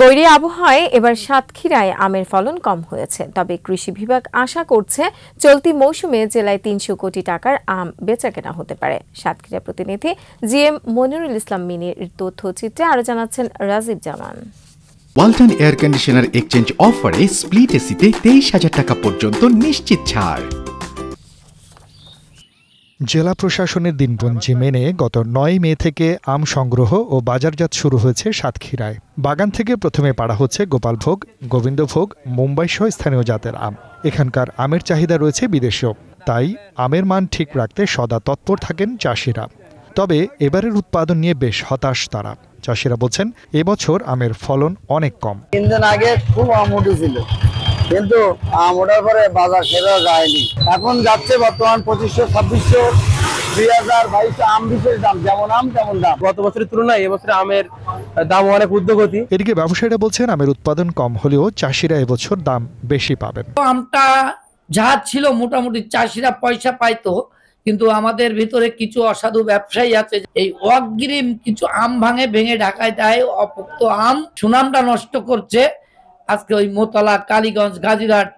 বৈরী আবহাওয়ায় এবার সাতক্ষীরায় আমের ফলন কম হয়েছে, তবে কৃষি বিভাগ আশা করছে চলতি মৌসুমে জেলায় ৩০০ কোটি টাকার আম বেচাকেনা হতে পারে। সাতক্ষীরা প্রতিনিধি জিএম মনিরুল ইসলাম মিনির তথ্যচিত্রে আরো জানাচ্ছেন রাজীব জামান। ওয়ালটন এয়ার কন্ডিশনার এক্সচেঞ্জ অফারে স্প্লিট এসিতে ২৩,০০০ টাকা পর্যন্ত নিশ্চিত ছাড়। জেলা প্রশাসনের দিনপঞ্জি মেনে গত ৯ মে থেকে আম সংগ্রহ ও বাজারজাত শুরু হয়েছে সাতক্ষীরায়। বাগান থেকে প্রথমে পাড়া হচ্ছে গোপালভোগ, গোবিন্দভোগ, মুম্বাই সহ স্থানীয় জাতের আম। এখানকার আমের চাহিদা রয়েছে বিদেশেও, তাই আমের মান ঠিক রাখতে সদা তৎপর থাকেন চাষিরা। তবে এবারের উৎপাদন নিয়ে বেশ হতাশ তারা। চাষিরা বলছেন, এবছর আমের ফলন অনেক কম। ৩ দিন আগে খুব আম উঠেছিল, কিন্তু আম ওঠার পরে বাজার সেভাবে যায়নি। এখন যাচ্ছে বর্তমান ২৫০০, ২৬০০, ২০০০, ২২০০ আম বিশেষ দাম, যেমন আম তেমন দাম। গত বছরের তুলনায় এবছর আমের দাম অনেক ঊর্ধ্বগতি। এদিকে ব্যবসায়ীরা বলছেন, আমের উৎপাদন কম হলেও চাষিরা এবছর দাম বেশি পাবেন। আমটা যা ছিল মোটামুটি চাষিরা পয়সা পাইতো, কিন্তু আমাদের ভিতরে কিছু অসাধু ব্যবসায়ী আছে, এই অগ্রিম কিছু আম ভেঙে ঢাকায় দেয়, অপোক্ত আম সুনামটা নষ্ট করছে। আজকে ওই মোতলা, কালীগঞ্জ, গাজীরহাট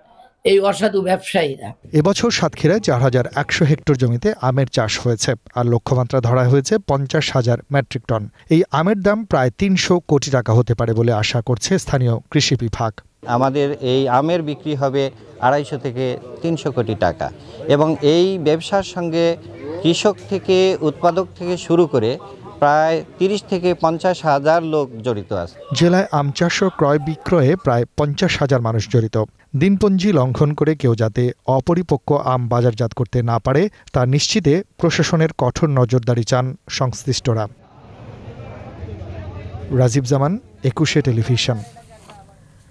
এই অসাধু ব্যবসায়ীরা। এবছর সাতক্ষীরায় ৪,১০০ হেক্টর জমিতে আমের চাষ হয়েছে, আর লক্ষ্যমাত্রা ধরা হয়েছে ৫০,০০০ মেট্রিক টন। এই আমের দাম প্রায় ৩০০ কোটি টাকা হতে পারে বলে আশা করছে স্থানীয় কৃষি বিভাগ। আমাদের এই আমের বিক্রি হবে ২৫০ থেকে ৩০০ কোটি টাকা, এবং এই ব্যবসার সঙ্গে কৃষক থেকে উৎপাদক থেকে শুরু করে প্রায় ৩০ থেকে ৫০,০০০ লোক জড়িত আছে। জেলায় আম চাষ ও ক্রয় বিক্রয়ে প্রায় ৫০,০০০ মানুষ জড়িত। দিনপঞ্জি লঙ্ঘন করে কেউ যাতে অপরিপক্ক আম বাজারজাত করতে না পারে তা নিশ্চিতে প্রশাসনের কঠোর নজরদারি চান সংশ্লিষ্টরা। রাজীব জামান, ২১শে টেলিভিশন।